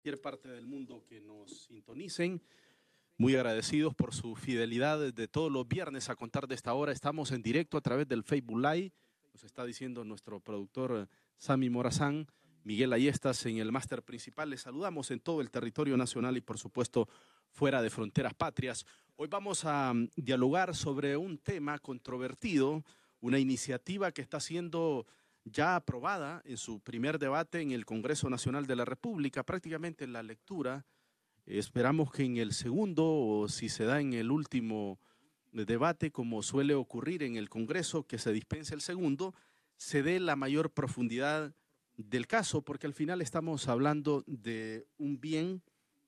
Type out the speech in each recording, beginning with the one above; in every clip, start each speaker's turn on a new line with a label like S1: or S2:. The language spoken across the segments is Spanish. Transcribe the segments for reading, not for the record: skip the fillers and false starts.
S1: cualquier parte del mundo que nos sintonicen. Muy agradecidos por su fidelidad de todos los viernes a contar de esta hora. Estamos en directo a través del Facebook Live. Nos está diciendo nuestro productor Sammy Morazán, Miguel Ayestas en el máster principal. Les saludamos en todo el territorio nacional y por supuesto fuera de fronteras patrias. Hoy vamos a dialogar sobre un tema controvertido, una iniciativa que está siendo ya aprobada en su primer debate en el Congreso Nacional de la República, prácticamente en la lectura. Esperamos que en el segundo, o si se da en el último debate, como suele ocurrir en el Congreso, que se dispense el segundo, se dé la mayor profundidad del caso, porque al final estamos hablando de un bien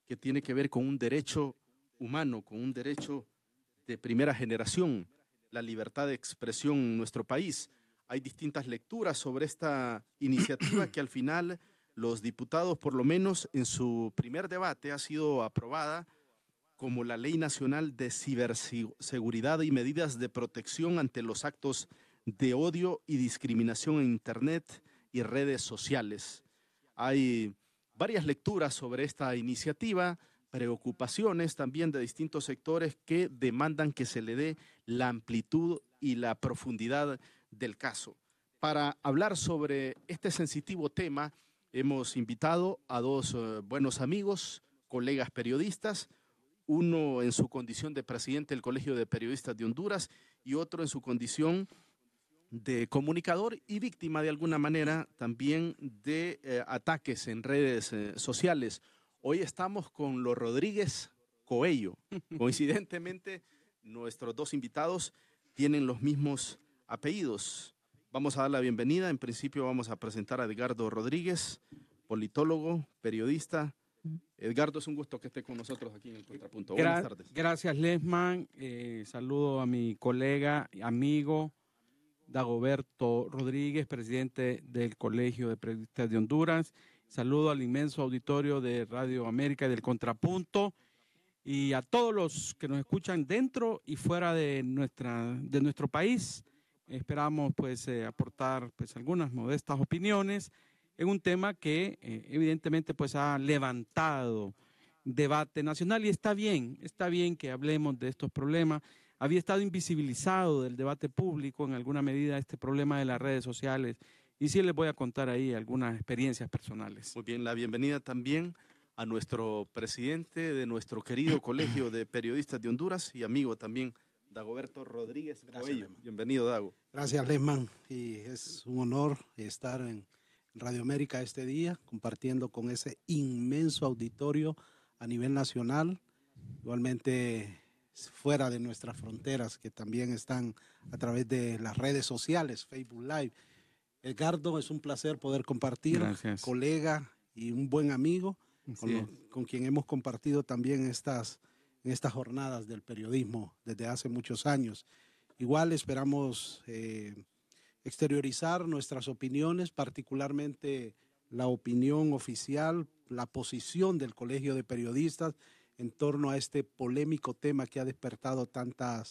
S1: que tiene que ver con un derecho humano, con un derecho de primera generación, la libertad de expresión en nuestro país. Hay distintas lecturas sobre esta iniciativa que al final los diputados, por lo menos en su primer debate, ha sido aprobada como la Ley Nacional de Ciberseguridad y Medidas de Protección ante los actos de odio y discriminación en Internet y redes sociales. Hay varias lecturas sobre esta iniciativa, preocupaciones también de distintos sectores que demandan que se le dé la amplitud y la profundidad del caso. Para hablar sobre este sensitivo tema, hemos invitado a dos buenos amigos, colegas periodistas, uno en su condición de presidente del Colegio de Periodistas de Honduras y otro en su condición de comunicador y víctima de alguna manera también de ataques en redes sociales. Hoy estamos con los Rodríguez Coello. Coincidentemente, nuestros dos invitados tienen los mismos apellidos. Vamos a dar la bienvenida. En principio vamos a presentar a Edgardo Rodríguez, politólogo, periodista. Edgardo, es un gusto que esté con nosotros aquí en el Contrapunto. Buenas tardes.
S2: Gracias, Lesman. Saludo a mi colega, amigo, Dagoberto Rodríguez, presidente del Colegio de Periodistas de Honduras. Saludo al inmenso auditorio de Radio América y del Contrapunto y a todos los que nos escuchan dentro y fuera de nuestro país. Esperamos pues aportar pues algunas modestas opiniones en un tema que evidentemente pues ha levantado debate nacional y está bien que hablemos de estos problemas. Había estado invisibilizado del debate público en alguna medida este problema de las redes sociales y sí les voy a contar ahí algunas experiencias personales.
S1: Muy bien, la bienvenida también a nuestro presidente de nuestro querido Colegio de Periodistas de Honduras y amigo también, Dagoberto Rodríguez Coello. Bienvenido, Dago.
S3: Gracias, Lesman. Y es un honor estar en Radio América este día, compartiendo con ese inmenso auditorio a nivel nacional, igualmente fuera de nuestras fronteras, que también están a través de las redes sociales, Facebook Live. Edgardo, es un placer poder compartir,
S2: Gracias.
S3: Colega y un buen amigo, con quien hemos compartido también en estas jornadas del periodismo desde hace muchos años. Igual esperamos exteriorizar nuestras opiniones, particularmente la opinión oficial, la posición del Colegio de Periodistas en torno a este polémico tema que ha despertado tanta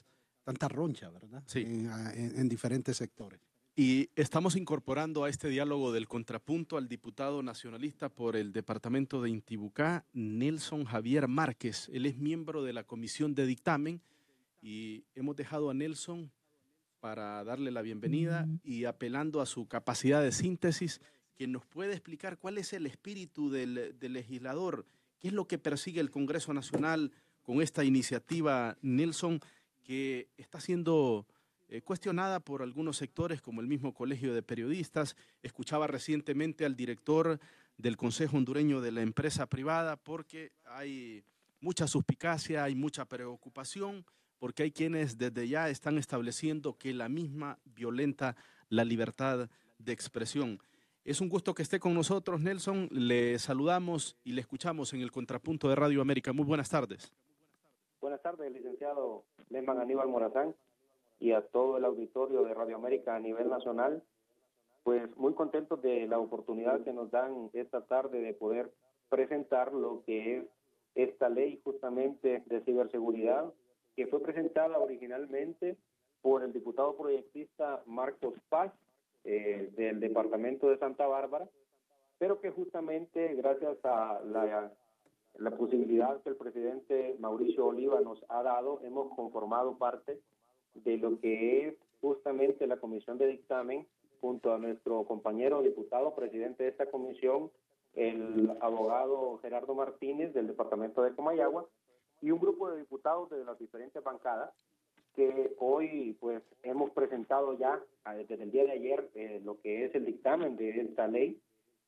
S3: roncha, ¿verdad?
S1: Sí.
S3: En diferentes sectores.
S1: Y estamos incorporando a este diálogo del Contrapunto al diputado nacionalista por el departamento de Intibucá, Nelson Javier Márquez. Él es miembro de la comisión de dictamen y hemos dejado a Nelson para darle la bienvenida y apelando a su capacidad de síntesis, que nos puede explicar cuál es el espíritu del legislador, qué es lo que persigue el Congreso Nacional con esta iniciativa, Nelson, que está siendo cuestionada por algunos sectores como el mismo Colegio de Periodistas. Escuchaba recientemente al director del Consejo Hondureño de la Empresa Privada porque hay mucha suspicacia, hay mucha preocupación, porque hay quienes desde ya están estableciendo que la misma violenta la libertad de expresión. Es un gusto que esté con nosotros, Nelson. Le saludamos y le escuchamos en el Contrapunto de Radio América. Muy buenas tardes.
S4: Buenas tardes, licenciado Lesman Aníbal Morazán, y a todo el auditorio de Radio América a nivel nacional. Pues muy contentos de la oportunidad que nos dan esta tarde de poder presentar lo que es esta ley justamente de ciberseguridad, que fue presentada originalmente por el diputado proyectista Marcos Paz, del departamento de Santa Bárbara, pero que justamente gracias a la posibilidad que el presidente Mauricio Oliva nos ha dado, hemos conformado parte de lo que es justamente la comisión de dictamen, junto a nuestro compañero diputado, presidente de esta comisión, el abogado Gerardo Martínez del departamento de Comayagua, y un grupo de diputados de las diferentes bancadas, que hoy pues hemos presentado ya desde el día de ayer lo que es el dictamen de esta ley,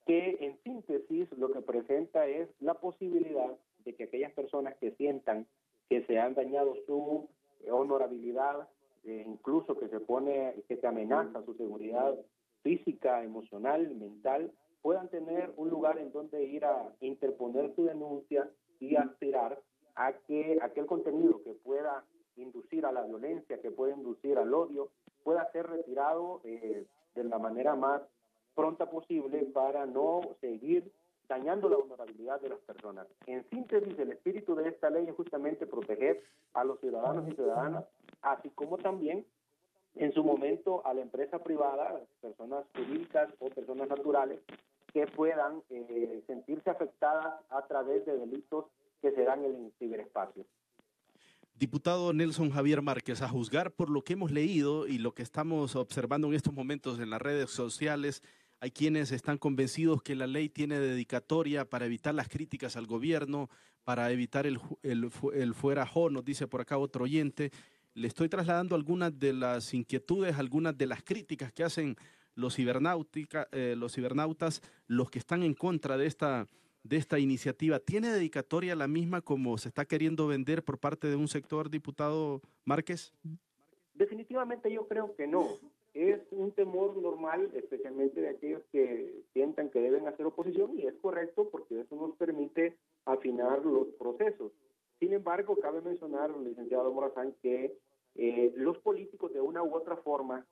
S4: que en síntesis lo que presenta es la posibilidad de que aquellas personas que sientan que se han dañado su honorabilidad, incluso que se amenaza su seguridad física, emocional, mental, puedan tener un lugar en donde ir a interponer su denuncia y aspirar a que aquel contenido que pueda inducir a la violencia, que pueda inducir al odio, pueda ser retirado de la manera más pronta posible para no seguir dañando la honorabilidad de las personas. En síntesis, el espíritu de esta ley es justamente proteger a los ciudadanos y ciudadanas, así como también en su momento a la empresa privada, personas jurídicas o personas naturales, que puedan sentirse afectadas a través de delitos que se dan en el ciberespacio.
S1: Diputado Nelson Javier Márquez, a juzgar por lo que hemos leído y lo que estamos observando en estos momentos en las redes sociales, hay quienes están convencidos que la ley tiene dedicatoria para evitar las críticas al gobierno, para evitar el fuera jo, nos dice por acá otro oyente. Le estoy trasladando algunas de las inquietudes, algunas de las críticas que hacen los cibernautas, los que están en contra de esta iniciativa. ¿Tiene dedicatoria la misma como se está queriendo vender por parte de un sector, diputado Márquez?
S4: Definitivamente yo creo que no. Es un temor normal, especialmente de aquellos que sientan que deben hacer oposición, y es correcto porque eso nos permite afinar los procesos. Sin embargo, cabe mencionar, licenciado Morazán, que los políticos de una u otra forma,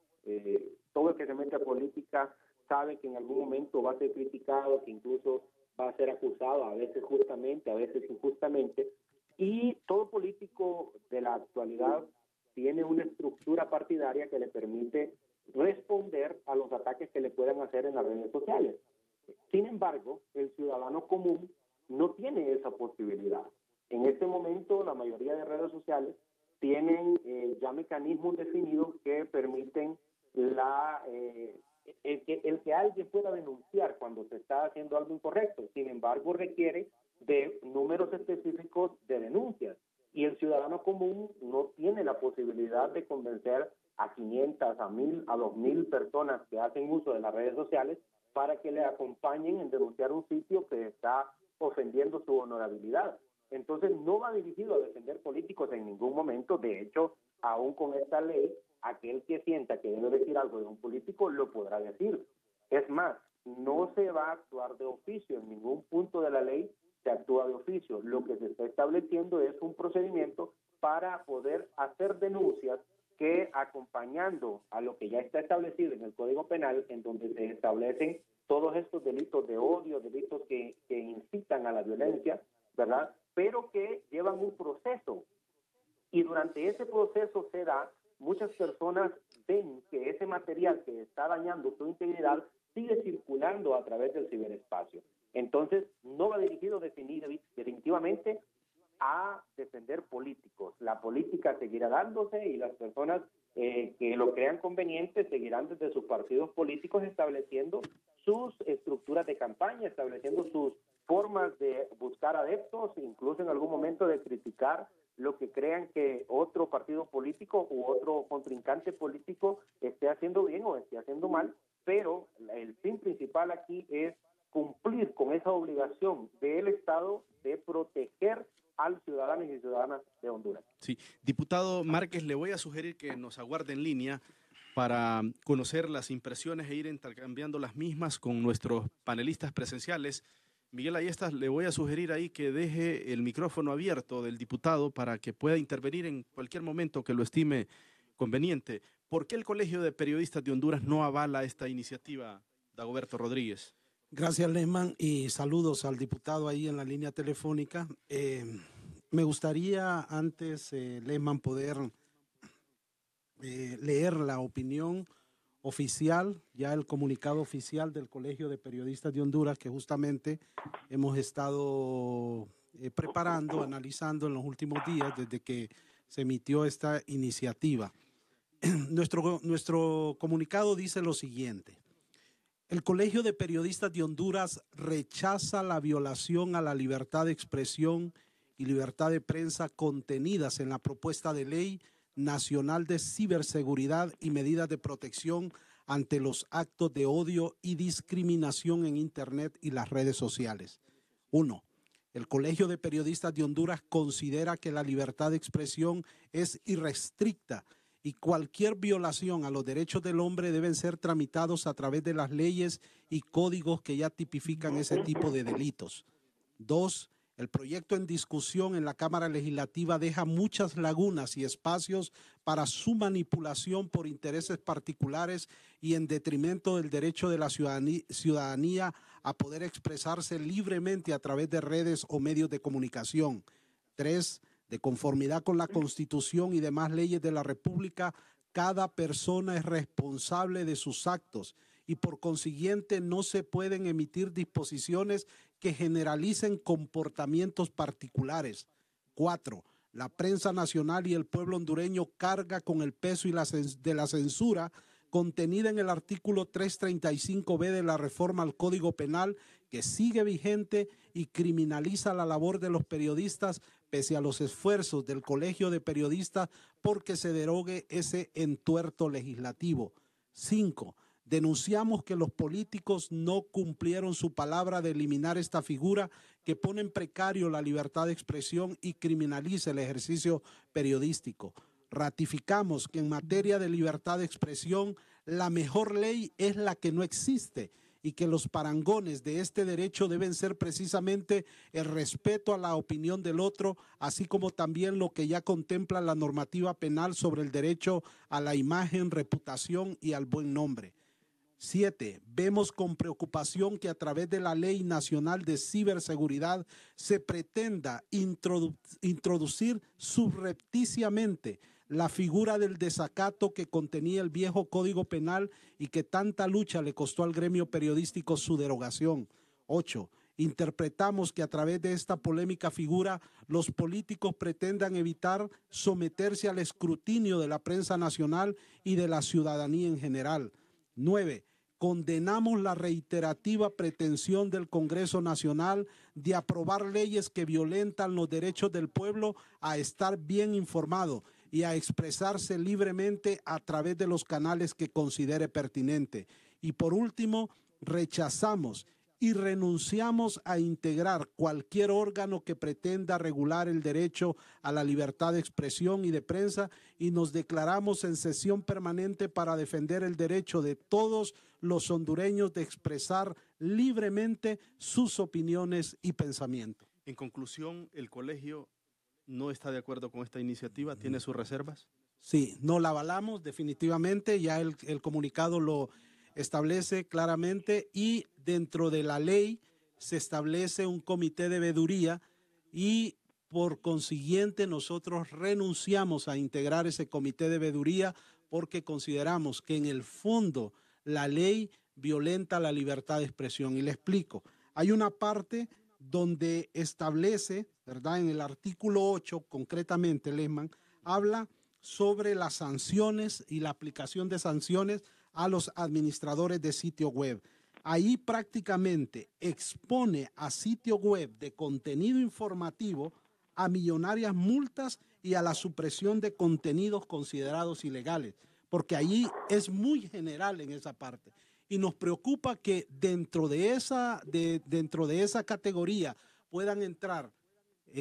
S4: todo el que se mete a política sabe que en algún momento va a ser criticado, que incluso va a ser acusado, a veces justamente, a veces injustamente, y todo político de la actualidad tiene una estructura partidaria que le permite responder a los ataques que le puedan hacer en las redes sociales. Sin embargo, el ciudadano común no tiene esa posibilidad. En este momento, la mayoría de redes sociales tienen ya mecanismos definidos que permiten el que alguien pueda denunciar cuando se está haciendo algo incorrecto. Sin embargo, requiere de números específicos de denuncias, y el ciudadano común no tiene la posibilidad de convencer a 500, a 1000, a 2000 personas que hacen uso de las redes sociales para que le acompañen en denunciar un sitio que está ofendiendo su honorabilidad. Entonces no va dirigido a defender políticos en ningún momento. De hecho, aún con esta ley, aquel que sienta que debe decir algo de un político lo podrá decir. Es más, no se va a actuar de oficio, en ningún punto de la ley se actúa de oficio. Lo que se está estableciendo es un procedimiento para poder hacer denuncias que, acompañando a lo que ya está establecido en el Código Penal, en donde se establecen todos estos delitos de odio, delitos que incitan a la violencia, ¿verdad?, pero que llevan un proceso. Y durante ese proceso muchas personas ven que ese material que está dañando su integridad sigue circulando a través del ciberespacio. Entonces, no va dirigido definitivamente a defender políticos. La política seguirá dándose, y las personas que lo crean conveniente seguirán desde sus partidos políticos estableciendo sus estructuras de campaña, estableciendo sus formas de buscar adeptos, incluso en algún momento de criticar lo que crean que otro partido político u otro contrincante político esté haciendo bien o esté haciendo mal, pero el fin principal aquí es cumplir con esa obligación del Estado de proteger a los ciudadanos y ciudadanas de Honduras.
S1: Sí, diputado Márquez, le voy a sugerir que nos aguarde en línea para conocer las impresiones e ir intercambiando las mismas con nuestros panelistas presenciales. Miguel Ayestas, le voy a sugerir ahí que deje el micrófono abierto del diputado para que pueda intervenir en cualquier momento que lo estime conveniente. ¿Por qué el Colegio de Periodistas de Honduras no avala esta iniciativa, Dagoberto Rodríguez?
S3: Gracias, Lehman, y saludos al diputado ahí en la línea telefónica. Me gustaría antes, Lehman, poder leer la opinión oficial, ya el comunicado oficial del Colegio de Periodistas de Honduras, que justamente hemos estado preparando, analizando en los últimos días desde que se emitió esta iniciativa. Nuestro comunicado dice lo siguiente: el Colegio de Periodistas de Honduras rechaza la violación a la libertad de expresión y libertad de prensa contenidas en la propuesta de ley nacional de ciberseguridad y medidas de protección ante los actos de odio y discriminación en Internet y las redes sociales. 1. El Colegio de Periodistas de Honduras considera que la libertad de expresión es irrestricta y cualquier violación a los derechos del hombre deben ser tramitados a través de las leyes y códigos que ya tipifican ese tipo de delitos. 2. El proyecto en discusión en la Cámara Legislativa deja muchas lagunas y espacios para su manipulación por intereses particulares y en detrimento del derecho de la ciudadanía a poder expresarse libremente a través de redes o medios de comunicación. 3. De conformidad con la Constitución y demás leyes de la República, cada persona es responsable de sus actos y por consiguiente no se pueden emitir disposiciones que generalicen comportamientos particulares. 4. La prensa nacional y el pueblo hondureño carga con el peso de la censura contenida en el artículo 335b de la reforma al Código Penal, que sigue vigente y criminaliza la labor de los periodistas pese a los esfuerzos del Colegio de Periodistas porque se derogue ese entuerto legislativo. 5. Denunciamos que los políticos no cumplieron su palabra de eliminar esta figura que pone en precario la libertad de expresión y criminaliza el ejercicio periodístico. Ratificamos que en materia de libertad de expresión la mejor ley es la que no existe y que los parangones de este derecho deben ser precisamente el respeto a la opinión del otro, así como también lo que ya contempla la normativa penal sobre el derecho a la imagen, reputación y al buen nombre. 7. Vemos con preocupación que a través de la Ley Nacional de Ciberseguridad se pretenda introducir subrepticiamente la figura del desacato que contenía el viejo Código Penal y que tanta lucha le costó al gremio periodístico su derogación. 8. Interpretamos que a través de esta polémica figura los políticos pretendan evitar someterse al escrutinio de la prensa nacional y de la ciudadanía en general. 9. Condenamos la reiterativa pretensión del Congreso Nacional de aprobar leyes que violentan los derechos del pueblo a estar bien informado y a expresarse libremente a través de los canales que considere pertinente. Y por último, rechazamos y renunciamos a integrar cualquier órgano que pretenda regular el derecho a la libertad de expresión y de prensa y nos declaramos en sesión permanente para defender el derecho de todos los hondureños de expresar libremente sus opiniones y pensamientos.
S1: En conclusión, el colegio no está de acuerdo con esta iniciativa, ¿tiene sus reservas?
S3: Sí, no la avalamos definitivamente, ya el comunicado lo establece claramente y dentro de la ley se establece un comité de veeduría y por consiguiente nosotros renunciamos a integrar ese comité de veeduría porque consideramos que en el fondo la ley violenta la libertad de expresión. Y le explico, hay una parte donde establece, ¿verdad? En el artículo 8 concretamente, Lehman, habla sobre las sanciones y la aplicación de sanciones a los administradores de sitio web. Ahí prácticamente expone a sitio web de contenido informativo a millonarias multas y a la supresión de contenidos considerados ilegales, porque ahí es muy general en esa parte. Y nos preocupa que dentro de esa categoría puedan entrar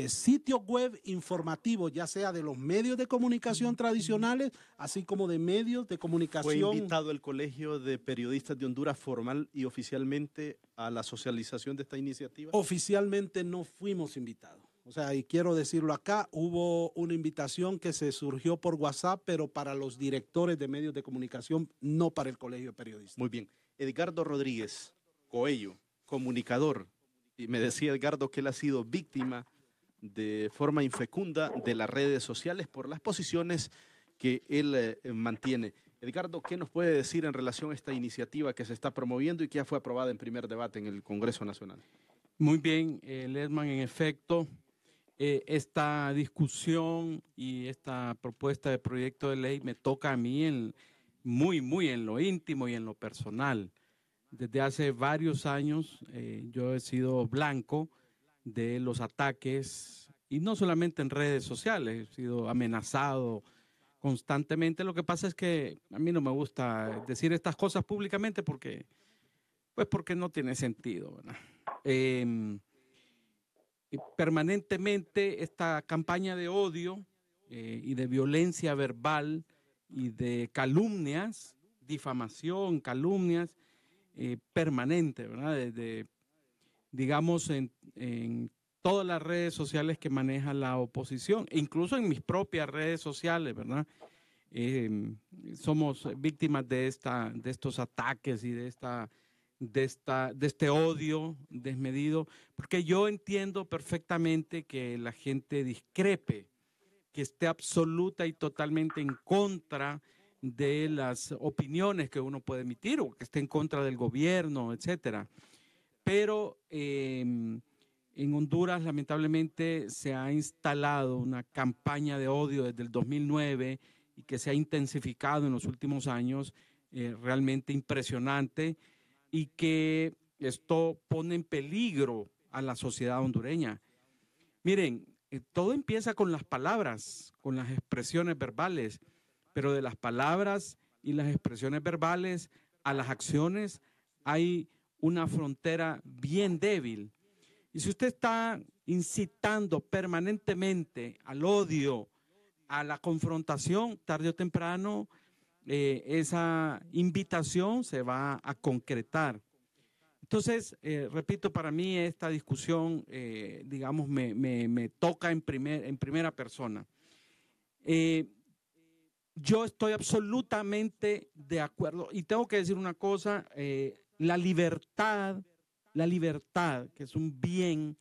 S3: sitios web informativos, ya sea de los medios de comunicación tradicionales, así como de medios de comunicación.
S1: ¿Fue invitado el Colegio de Periodistas de Honduras formal y oficialmente a la socialización de esta iniciativa?
S3: Oficialmente no fuimos invitados. O sea, y quiero decirlo acá, hubo una invitación que se surgió por WhatsApp, pero para los directores de medios de comunicación, no para el Colegio de Periodistas.
S1: Muy bien. Edgardo Rodríguez Coello, comunicador, y me decía Edgardo que él ha sido víctima de forma infecunda de las redes sociales por las posiciones que él mantiene. Edgardo, ¿qué nos puede decir en relación a esta iniciativa que se está promoviendo y que ya fue aprobada en primer debate en el Congreso Nacional?
S2: Muy bien, Lesman, en efecto, esta discusión y esta propuesta de proyecto de ley me toca a mí muy en lo íntimo y en lo personal. Desde hace varios años yo he sido blanco de los ataques, y no solamente en redes sociales, he sido amenazado constantemente. Lo que pasa es que a mí no me gusta decir estas cosas públicamente porque no tiene sentido, ¿verdad? Permanentemente esta campaña de odio y de violencia verbal y de calumnias, difamación, calumnias, permanente, ¿verdad? Digamos, en todas las redes sociales que maneja la oposición, e incluso en mis propias redes sociales, ¿verdad? Somos víctimas de estos ataques y de este odio desmedido, porque yo entiendo perfectamente que la gente discrepe, que esté absoluta y totalmente en contra de las opiniones que uno puede emitir o que esté en contra del gobierno, etcétera. Pero en Honduras, lamentablemente, se ha instalado una campaña de odio desde el 2009 y que se ha intensificado en los últimos años, realmente impresionante, y que esto pone en peligro a la sociedad hondureña. Miren, todo empieza con las palabras, con las expresiones verbales, pero de las palabras y las expresiones verbales a las acciones hay una frontera bien débil. Y si usted está incitando permanentemente al odio, a la confrontación, tarde o temprano, esa invitación se va a concretar. Entonces, repito, para mí esta discusión, digamos, me toca en primera persona. Yo estoy absolutamente de acuerdo y tengo que decir una cosa, la libertad, que es un bien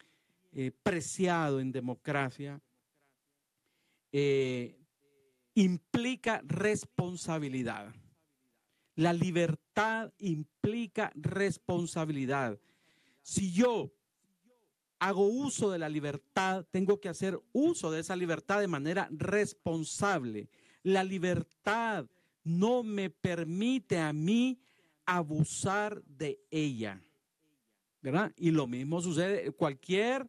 S2: preciado en democracia, implica responsabilidad. La libertad implica responsabilidad. Si yo hago uso de la libertad, tengo que hacer uso de esa libertad de manera responsable. La libertad no me permite a mí abusar de ella, ¿verdad? Y lo mismo sucede en cualquier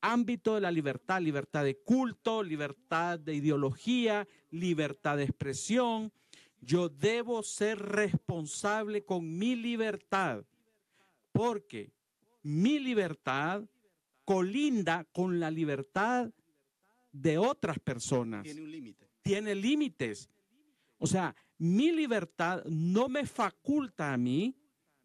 S2: ámbito de la libertad, libertad de culto, libertad de ideología, libertad de expresión. Yo debo ser responsable con mi libertad, porque mi libertad colinda con la libertad de otras personas.
S1: Tiene un límite.
S2: Tiene límites. O sea, mi libertad no me faculta a mí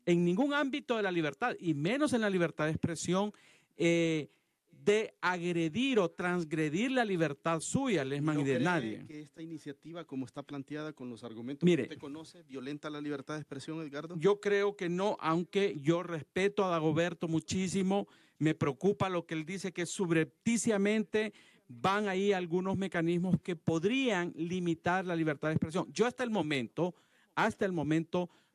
S2: en ningún ámbito de la libertad, y menos en la libertad de expresión, de agredir o transgredir la libertad suya, Lesman, y de nadie.
S1: ¿Que esta iniciativa, como está planteada con los argumentos que usted conoce, violenta la libertad de expresión, Edgardo?
S2: Yo creo que no, aunque yo respeto a Dagoberto muchísimo, me preocupa lo que él dice, que subrepticiamente van ahí algunos mecanismos que podrían limitar la libertad de expresión. Yo hasta el momento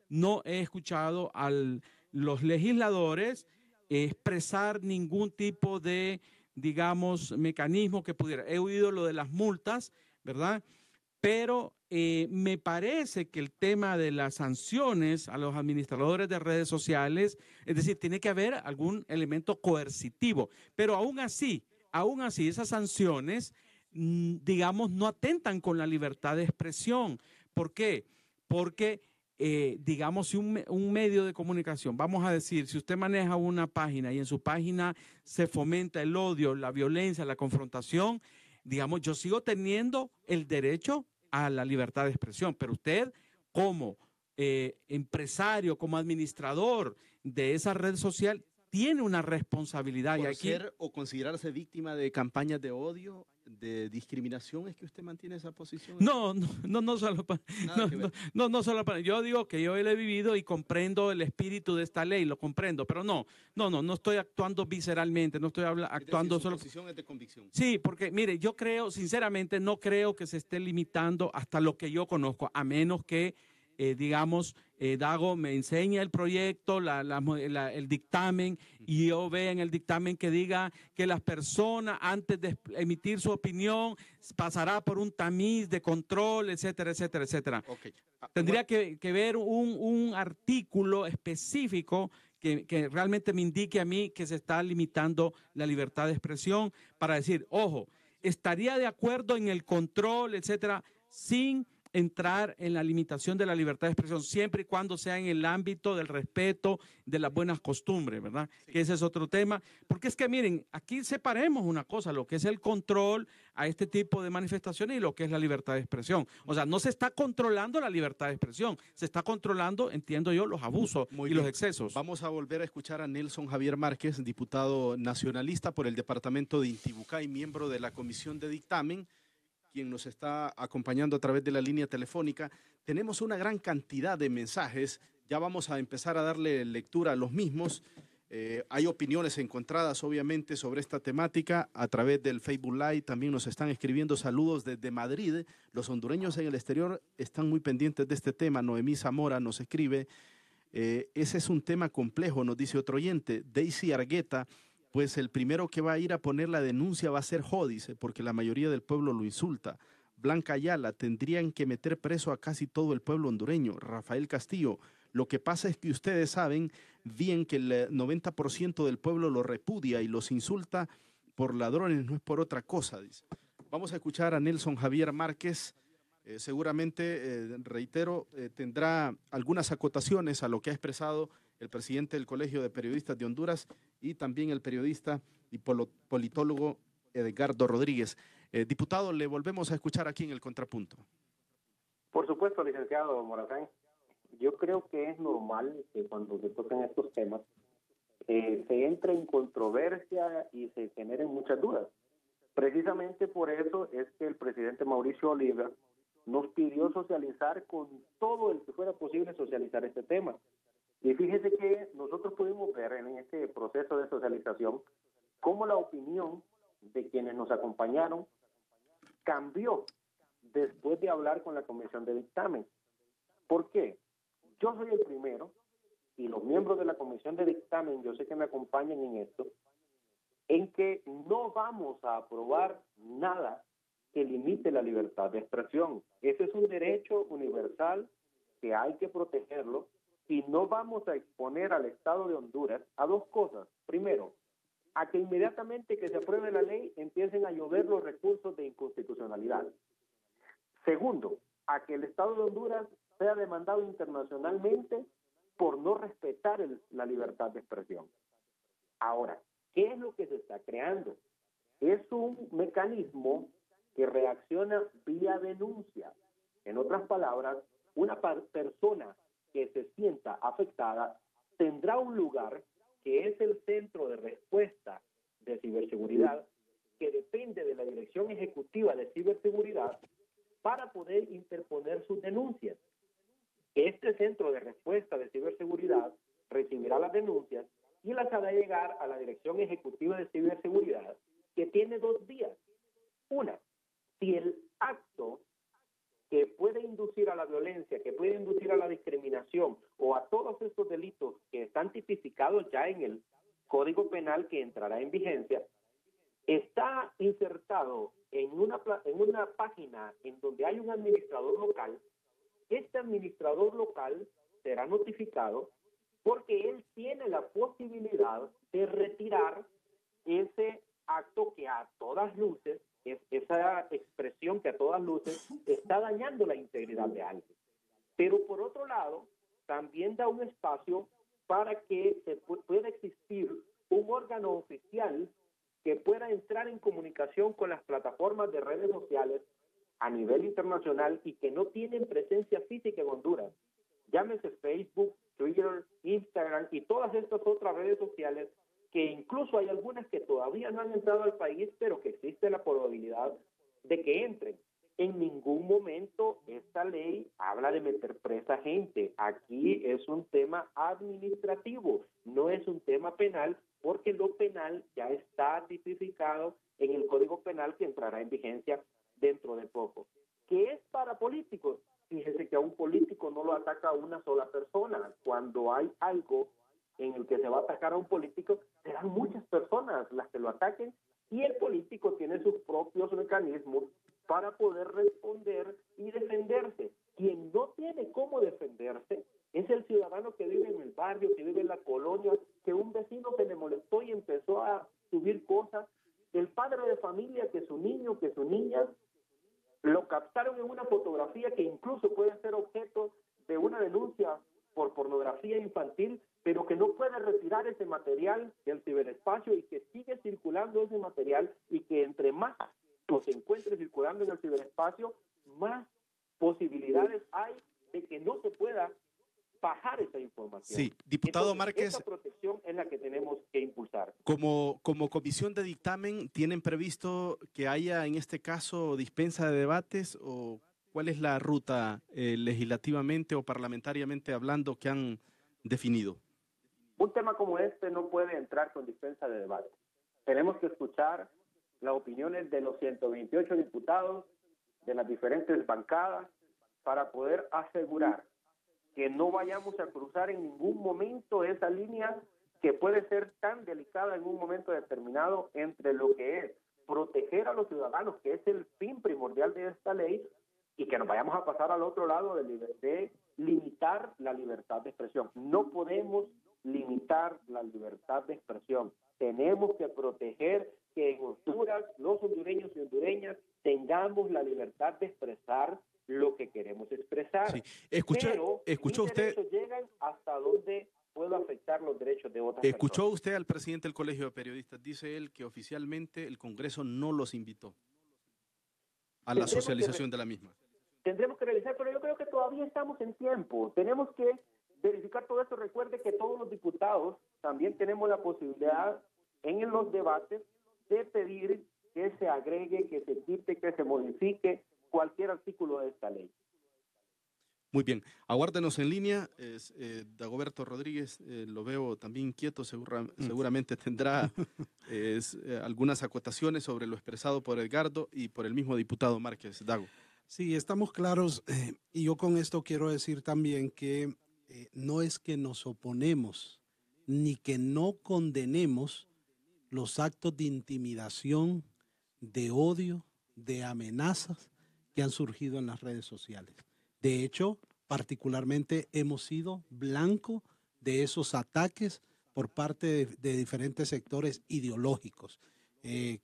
S2: no he escuchado a los legisladores expresar ningún tipo de, digamos, mecanismo que pudiera. He oído lo de las multas, ¿verdad? Pero me parece que el tema de las sanciones a los administradores de redes sociales, es decir, tiene que haber algún elemento coercitivo, pero aún así, esas sanciones, digamos, no atentan con la libertad de expresión. ¿Por qué? Porque digamos, si un medio de comunicación, vamos a decir, si usted maneja una página y en su página se fomenta el odio, la violencia, la confrontación, digamos, yo sigo teniendo el derecho a la libertad de expresión, pero usted como empresario, como administrador de esa red social, tiene una responsabilidad.
S1: ¿Por
S2: y aquí,
S1: ser o considerarse víctima de campañas de odio de discriminación es que usted mantiene esa posición?
S2: No solo para,
S1: Nada que ver.
S2: no solo para, yo digo que yo lo he vivido y comprendo el espíritu de esta ley, lo comprendo, pero no estoy actuando visceralmente, no estoy actuando
S1: su
S2: solo.
S1: posición es de convicción.
S2: Sí, porque mire, yo creo, sinceramente, no creo que se esté limitando hasta lo que yo conozco, a menos que, digamos, Dago me enseñe el proyecto, el dictamen, y yo vea en el dictamen que diga que las personas, antes de emitir su opinión, pasará por un tamiz de control, etcétera, etcétera, etcétera.
S1: Okay.
S2: Tendría que ver un artículo específico que realmente me indique a mí que se está limitando la libertad de expresión para decir, ojo, estaría de acuerdo en el control, etcétera, sin entrar en la limitación de la libertad de expresión, siempre y cuando sea en el ámbito del respeto de las buenas costumbres, ¿verdad? Sí. Que ese es otro tema, porque es que miren, aquí separemos una cosa, lo que es el control a este tipo de manifestaciones y lo que es la libertad de expresión. O sea, no se está controlando la libertad de expresión, se está controlando, entiendo yo, los abusos y los excesos.
S1: Vamos a volver a escuchar a Nelson Javier Márquez, diputado nacionalista por el departamento de Intibucá y miembro de la Comisión de Dictamen, quien nos está acompañando a través de la línea telefónica. Tenemos una gran cantidad de mensajes, ya vamos a empezar a darle lectura a los mismos. Hay opiniones encontradas, obviamente, sobre esta temática a través del Facebook Live. También nos están escribiendo saludos desde Madrid. Los hondureños en el exterior están muy pendientes de este tema. Noemí Zamora nos escribe, ese es un tema complejo, nos dice otro oyente. Daisy Argueta, pues el primero que va a ir a poner la denuncia va a ser Jodice, porque la mayoría del pueblo lo insulta. Blanca Ayala, tendrían que meter preso a casi todo el pueblo hondureño. Rafael Castillo, lo que pasa es que ustedes saben bien que el 90% del pueblo lo repudia y los insulta por ladrones, no es por otra cosa, dice. Vamos a escuchar a Nelson Javier Márquez. Seguramente, reitero, tendrá algunas acotaciones a lo que ha expresado el presidente del Colegio de Periodistas de Honduras y también el periodista y politólogo Edgardo Rodríguez. Diputado, le volvemos a escuchar aquí en el Contrapunto.
S4: Por supuesto, licenciado Morazán. Yo creo que es normal que cuando se toquen estos temas se entre en controversia y se generen muchas dudas. Precisamente por eso es que el presidente Mauricio Oliva nos pidió socializar con todo el que fuera posible socializar este tema. Y fíjese que nosotros pudimos ver en este proceso de socialización cómo la opinión de quienes nos acompañaron cambió después de hablar con la comisión de dictamen. ¿Por qué? Yo soy el primero, y los miembros de la comisión de dictamen, yo sé que me acompañan en esto, en que no vamos a aprobar nada que limite la libertad de expresión. Ese es un derecho universal que hay que protegerlo, y no vamos a exponer al Estado de Honduras a dos cosas. Primero, a que inmediatamente que se apruebe la ley empiecen a llover los recursos de inconstitucionalidad. Segundo, a que el Estado de Honduras sea demandado internacionalmente por no respetar la libertad de expresión. Ahora, ¿qué es lo que se está creando? Es un mecanismo que reacciona vía denuncia. En otras palabras, una persona que se sienta afectada tendrá un lugar que es el Centro de Respuesta de Ciberseguridad, que depende de la Dirección Ejecutiva de Ciberseguridad, para poder interponer sus denuncias. Este Centro de Respuesta de Ciberseguridad recibirá las denuncias y las hará llegar a la Dirección Ejecutiva de Ciberseguridad, que tiene 2 vías. Una, si el acto que puede inducir a la violencia, que puede inducir a la discriminación o a todos estos delitos que están tipificados ya en el Código Penal que entrará en vigencia, está insertado en una página en donde hay un administrador local. Este administrador local será notificado porque él tiene la posibilidad de retirar ese acto que a todas luces, esa expresión que a todas luces está dañando la integridad de alguien. Pero por otro lado, también da un espacio para que pueda existir un órgano oficial que pueda entrar en comunicación con las plataformas de redes sociales a nivel internacional y que no tienen presencia física en Honduras. Llámese Facebook, Twitter, Instagram y todas estas otras redes sociales que incluso hay algunas que todavía no han entrado al país, pero que existe la probabilidad de que entren. En ningún momento esta ley habla de meter presa gente. Aquí es un tema administrativo, no es un tema penal, porque lo penal ya está tipificado en el Código Penal que entrará en vigencia dentro de poco. ¿Qué es para políticos? Fíjese que a un político no lo ataca una sola persona. Cuando hay algo en el que se va a atacar a un político, serán muchas personas las que lo ataquen, y el político tiene sus propios mecanismos para poder responder y defenderse. Quien no tiene cómo defenderse es el ciudadano que vive en el barrio, que vive en la colonia, que un vecino se le molestó y empezó a subir cosas, el padre de familia, que su niño, que su niña lo captaron en una fotografía que incluso puede ser objeto de una denuncia por pornografía infantil, pero que no puede retirar ese material del ciberespacio y que sigue circulando ese material, y que entre más se encuentre circulando en el ciberespacio, más posibilidades hay de que no se pueda bajar esa información.
S1: Sí, diputado
S4: Entonces,
S1: Márquez,
S4: esa protección es la que tenemos que impulsar.
S1: como comisión de dictamen, ¿tienen previsto que haya en este caso dispensa de debates, o cuál es la ruta legislativamente o parlamentariamente hablando que han definido?
S4: Un tema como este no puede entrar con dispensa de debate. Tenemos que escuchar las opiniones de los 128 diputados de las diferentes bancadas para poder asegurar que no vayamos a cruzar en ningún momento esa línea que puede ser tan delicada en un momento determinado entre lo que es proteger a los ciudadanos, que es el fin primordial de esta ley, y que nos vayamos a pasar al otro lado de limitar la libertad de expresión. No podemos limitar la libertad de expresión. Tenemos que proteger que en Honduras los hondureños y hondureñas tengamos la libertad de expresar lo que queremos expresar.
S1: Sí. ¿Escuchó usted?
S4: Llegan hasta donde puedo afectar los derechos de otras
S1: ¿Escuchó
S4: personas.
S1: usted al presidente del Colegio de Periodistas? Dice él que oficialmente el Congreso no los invitó a la socialización de la misma.
S4: Tendremos que revisar, pero yo creo que todavía estamos en tiempo. Tenemos que verificar todo esto. Recuerde que todos los diputados también tenemos la posibilidad en los debates de pedir que se agregue, que se quite, que se modifique cualquier artículo de esta ley.
S1: Muy bien, aguárdenos en línea. Dagoberto Rodríguez, lo veo también inquieto, seguramente tendrá algunas acotaciones sobre lo expresado por Edgardo y por el mismo diputado Márquez. Dago.
S3: Sí, estamos claros, y yo con esto quiero decir también que no es que nos oponemos ni que no condenemos los actos de intimidación, de odio, de amenazas que han surgido en las redes sociales. De hecho, particularmente hemos sido blanco de esos ataques por parte de diferentes sectores ideológicos,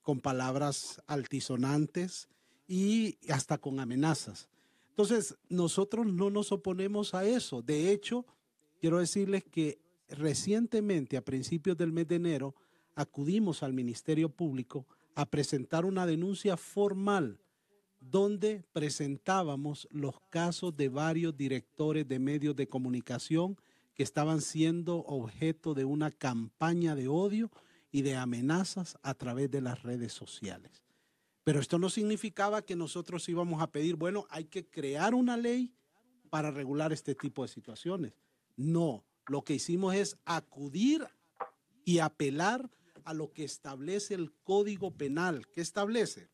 S3: con palabras altisonantes y hasta con amenazas. Entonces, nosotros no nos oponemos a eso. De hecho, quiero decirles que recientemente, a principios del mes de enero, acudimos al Ministerio Público a presentar una denuncia formal donde presentábamos los casos de varios directores de medios de comunicación que estaban siendo objeto de una campaña de odio y de amenazas a través de las redes sociales. Pero esto no significaba que nosotros íbamos a pedir, bueno, hay que crear una ley para regular este tipo de situaciones. No, lo que hicimos es acudir y apelar a lo que establece el Código Penal. ¿Qué establece?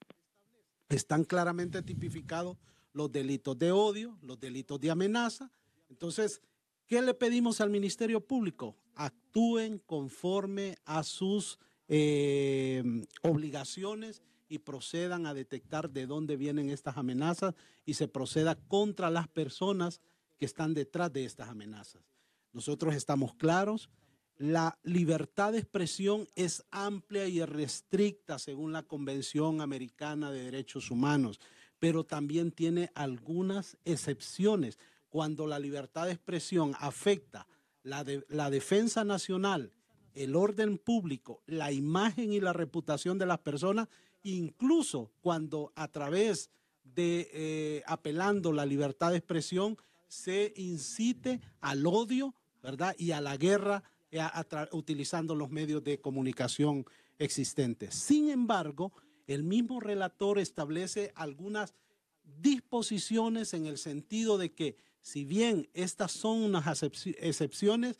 S3: Están claramente tipificados los delitos de odio, los delitos de amenaza. Entonces, ¿qué le pedimos al Ministerio Público? Actúen conforme a sus obligaciones y procedan a detectar de dónde vienen estas amenazas y se proceda contra las personas que están detrás de estas amenazas. Nosotros estamos claros. La libertad de expresión es amplia y restricta según la Convención Americana de Derechos Humanos, pero también tiene algunas excepciones. Cuando la libertad de expresión afecta la defensa nacional, el orden público, la imagen y la reputación de las personas, incluso cuando a través de apelando la libertad de expresión se incite al odio, ¿verdad? Y a la guerra utilizando los medios de comunicación existentes. Sin embargo, el mismo relator establece algunas disposiciones en el sentido de que, si bien estas son unas excepciones,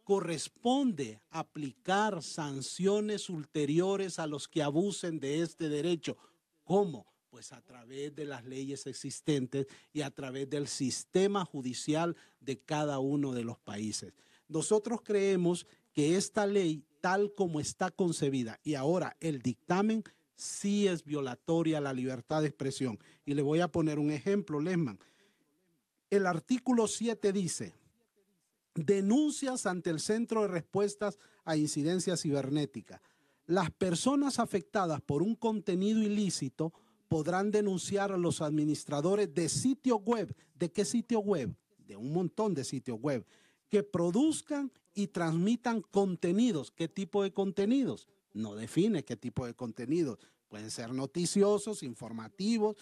S3: corresponde aplicar sanciones ulteriores a los que abusen de este derecho. ¿Cómo? Pues a través de las leyes existentes y a través del sistema judicial de cada uno de los países. Nosotros creemos que esta ley, tal como está concebida, y ahora el dictamen, sí es violatoria a la libertad de expresión. Y le voy a poner un ejemplo, Lesman. El artículo 7 dice: denuncias ante el Centro de Respuestas a Incidencias Cibernéticas. Las personas afectadas por un contenido ilícito podrán denunciar a los administradores de sitios web. ¿De qué sitio web? De un montón de sitios web que produzcan y transmitan contenidos. ¿Qué tipo de contenidos? No define qué tipo de contenidos. Pueden ser noticiosos, informativos,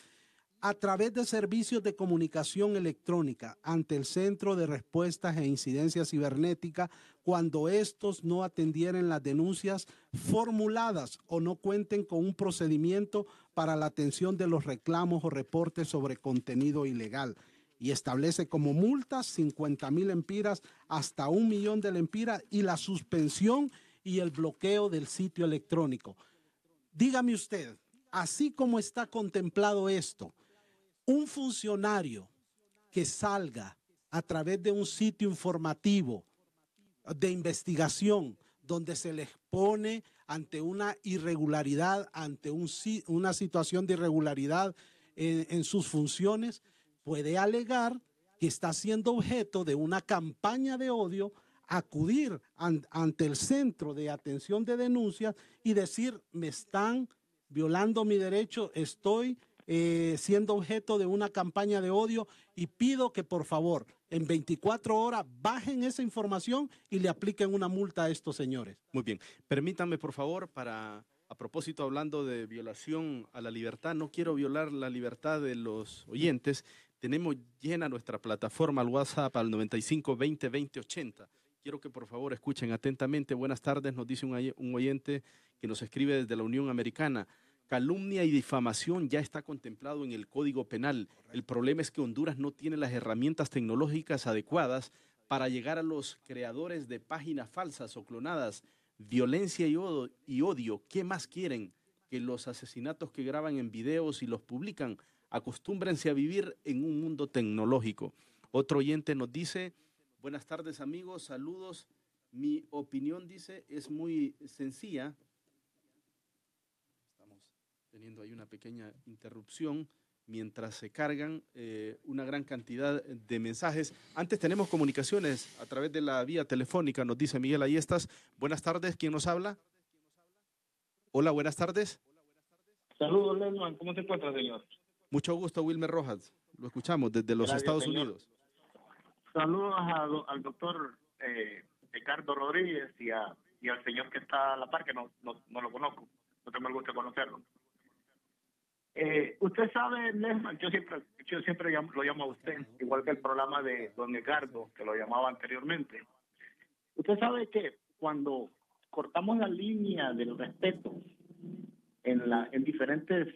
S3: a través de servicios de comunicación electrónica ante el Centro de Respuestas e Incidencias Cibernéticas cuando estos no atendieran las denuncias formuladas o no cuenten con un procedimiento para la atención de los reclamos o reportes sobre contenido ilegal. Y establece como multas 50,000 lempiras hasta 1,000,000 de lempiras y la suspensión y el bloqueo del sitio electrónico. Dígame usted, así como está contemplado esto, un funcionario que salga a través de un sitio informativo de investigación donde se le expone ante una irregularidad, ante una situación de irregularidad en sus funciones, puede alegar que está siendo objeto de una campaña de odio, acudir ante el Centro de Atención de Denuncias y decir: me están violando mi derecho, estoy siendo objeto de una campaña de odio y pido que por favor en 24 horas bajen esa información y le apliquen una multa a estos señores.
S1: Muy bien. Permítanme, por favor, a propósito, hablando de violación a la libertad, no quiero violar la libertad de los oyentes. Tenemos llena nuestra plataforma, al WhatsApp, al 95 20 20 80. Quiero que por favor escuchen atentamente. Buenas tardes, nos dice un oyente que nos escribe desde la Unión Americana. Calumnia y difamación ya está contemplado en el Código Penal. El problema es que Honduras no tiene las herramientas tecnológicas adecuadas para llegar a los creadores de páginas falsas o clonadas. Violencia y odio. ¿Qué más quieren? Que los asesinatos que graban en videos y los publican. Acostúmbrense a vivir en un mundo tecnológico. Otro oyente nos dice: buenas tardes, amigos, saludos. Mi opinión, dice, es muy sencilla. Teniendo ahí una pequeña interrupción mientras se cargan una gran cantidad de mensajes. Antes tenemos comunicaciones a través de la vía telefónica, nos dice Miguel Ayestas. Buenas tardes, ¿quién nos habla? Hola, buenas tardes.
S5: Saludos, Lesman, ¿cómo se encuentra, señor?
S1: Mucho gusto, Wilmer Rojas. Lo escuchamos desde los Estados Unidos.
S5: Saludos al doctor Ricardo Rodríguez y al señor que está a la par, que no lo conozco. No tengo el gusto de conocerlo. Usted sabe, Lesman, yo siempre lo llamo a usted, igual que el programa de don Edgardo, que lo llamaba anteriormente. Usted sabe que cuando cortamos la línea del respeto en diferentes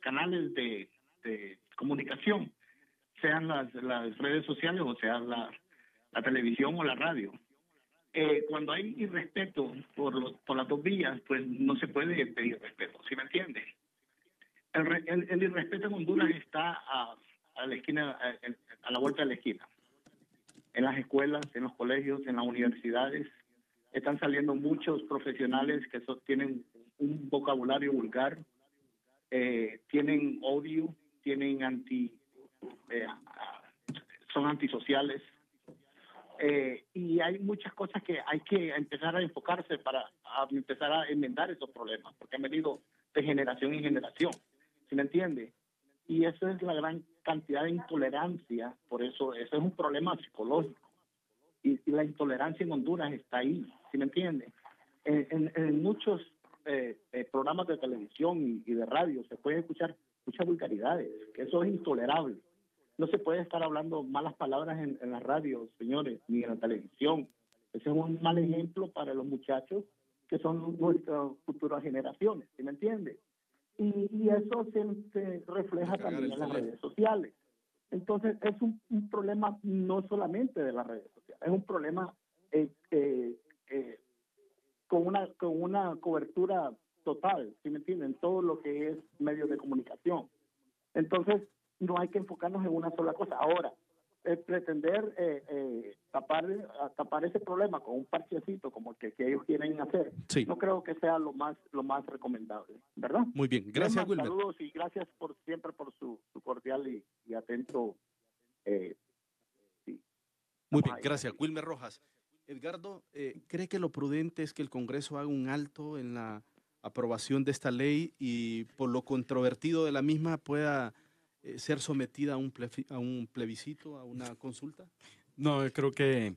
S5: canales de comunicación, sean las redes sociales o sea la televisión o la radio, cuando hay irrespeto por las dos vías, pues no se puede pedir respeto, ¿sí me entiende? El irrespeto en Honduras está a la esquina, a la vuelta de la esquina. En las escuelas, en los colegios, en las universidades, están saliendo muchos profesionales que tienen un vocabulario vulgar, tienen odio, son antisociales. Y hay muchas cosas que hay que empezar a enfocarse para empezar a enmendar esos problemas, porque han venido de generación en generación, ¿sí me entiende? Y eso es la gran cantidad de intolerancia, por eso es un problema psicológico. Y la intolerancia en Honduras está ahí, ¿sí me entiende? En muchos programas de televisión y de radio se pueden escuchar muchas vulgaridades, que eso es intolerable. No se puede estar hablando malas palabras en la radio, señores, ni en la televisión. Ese es un mal ejemplo para los muchachos que son nuestras futuras generaciones, ¿sí me entiende? Y eso se refleja también en las redes sociales. Entonces, es un problema no solamente de las redes sociales, es un problema con una cobertura total, ¿sí me entienden? Todo lo que es medios de comunicación. Entonces, no hay que enfocarnos en una sola cosa. Ahora, pretender tapar ese problema con un parchecito como el que ellos quieren hacer,
S1: Sí.
S5: no creo que sea lo más recomendable, ¿verdad?
S1: Muy bien, gracias,
S5: Lehman,
S1: Wilmer.
S5: saludos y gracias siempre por su cordial y atento. Sí.
S1: Muy bien, gracias. Wilmer Rojas. Edgardo, ¿cree que lo prudente es que el Congreso haga un alto en la aprobación de esta ley y por lo controvertido de la misma pueda ser sometida a un plebiscito, a una consulta?
S2: No, yo creo que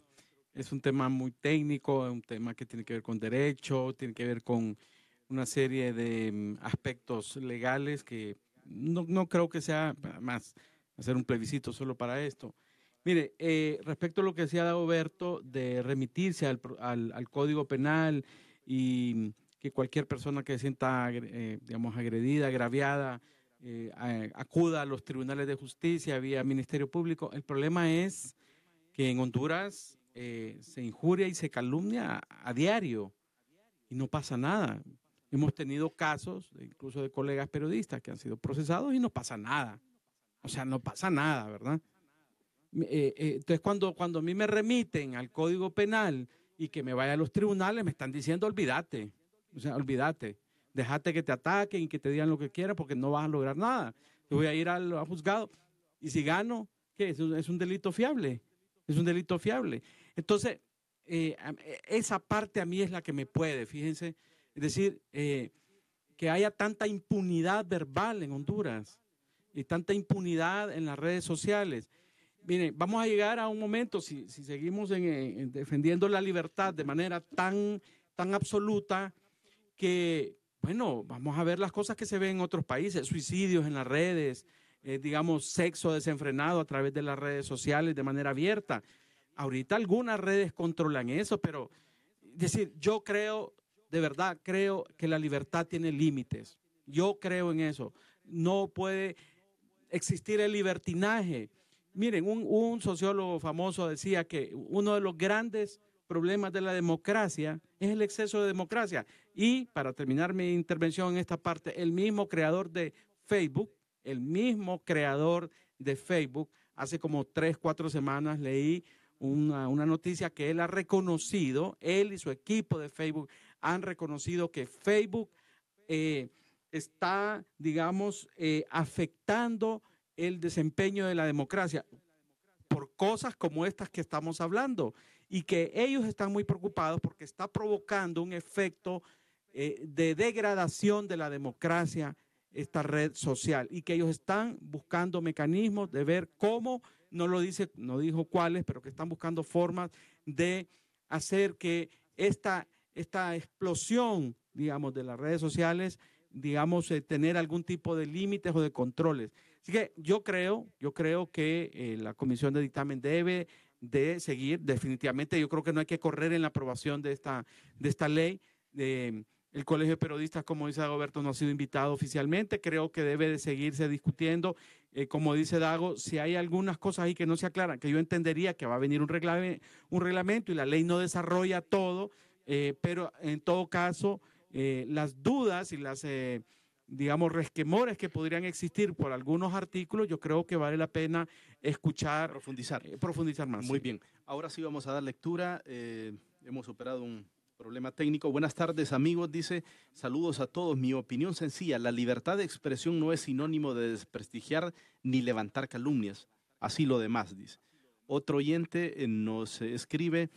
S2: es un tema muy técnico, es un tema que tiene que ver con derecho, tiene que ver con una serie de aspectos legales que no creo que sea más hacer un plebiscito solo para esto. Mire, respecto a lo que decía Dagoberto de remitirse al Código Penal y que cualquier persona que se sienta, digamos, agredida, agraviada, acuda a los tribunales de justicia vía Ministerio Público. El problema es que en Honduras se injuria y se calumnia a diario y no pasa nada. Hemos tenido casos, incluso de colegas periodistas que han sido procesados y no pasa nada. O sea, no pasa nada, ¿verdad? Entonces, cuando a mí me remiten al Código Penal y que me vaya a los tribunales, me están diciendo, olvídate. O sea, olvídate. Déjate que te ataquen y que te digan lo que quieran porque no vas a lograr nada. Yo voy a ir al juzgado y si gano, ¿qué? Es un delito fiable. Es un delito fiable. Entonces, esa parte a mí es la que me puede, fíjense. Es decir, que haya tanta impunidad verbal en Honduras y tanta impunidad en las redes sociales. Miren, vamos a llegar a un momento, si seguimos en defendiendo la libertad de manera tan absoluta, que, bueno, vamos a ver las cosas que se ven en otros países, suicidios en las redes, digamos, sexo desenfrenado a través de las redes sociales de manera abierta. Ahorita algunas redes controlan eso, pero, es decir, yo creo, de verdad, creo que la libertad tiene límites. Yo creo en eso. No puede existir el libertinaje. Miren, un sociólogo famoso decía que uno de los grandes problemas de la democracia es el exceso de democracia. Y para terminar mi intervención en esta parte, el mismo creador de Facebook, hace como 3, 4 semanas leí una noticia que él ha reconocido, él y su equipo de Facebook han reconocido que Facebook está, digamos, afectando el desempeño de la democracia por cosas como estas que estamos hablando y que ellos están muy preocupados porque está provocando un efecto de degradación de la democracia esta red social y que ellos están buscando mecanismos de ver cómo, no dijo cuáles, pero que están buscando formas de hacer que esta explosión, digamos, de las redes sociales, digamos, tener algún tipo de límites o de controles. Así que yo creo que la comisión de dictamen debe de seguir definitivamente. Yo creo que no hay que correr en la aprobación de esta ley. El Colegio de Periodistas, como dice Dagoberto, no ha sido invitado oficialmente. Creo que debe de seguirse discutiendo. Como dice Dago, si hay algunas cosas ahí que no se aclaran, que yo entendería que va a venir un reglamento y la ley no desarrolla todo, pero en todo caso, las dudas y las, digamos, resquemores que podrían existir por algunos artículos, yo creo que vale la pena escuchar. Profundizar más.
S1: Muy bien. Ahora sí vamos a dar lectura. Hemos superado un problema técnico. Buenas tardes, amigos. Dice, saludos a todos. Mi opinión sencilla, la libertad de expresión no es sinónimo de desprestigiar ni levantar calumnias. Así lo demás, dice. Otro oyente nos escribe,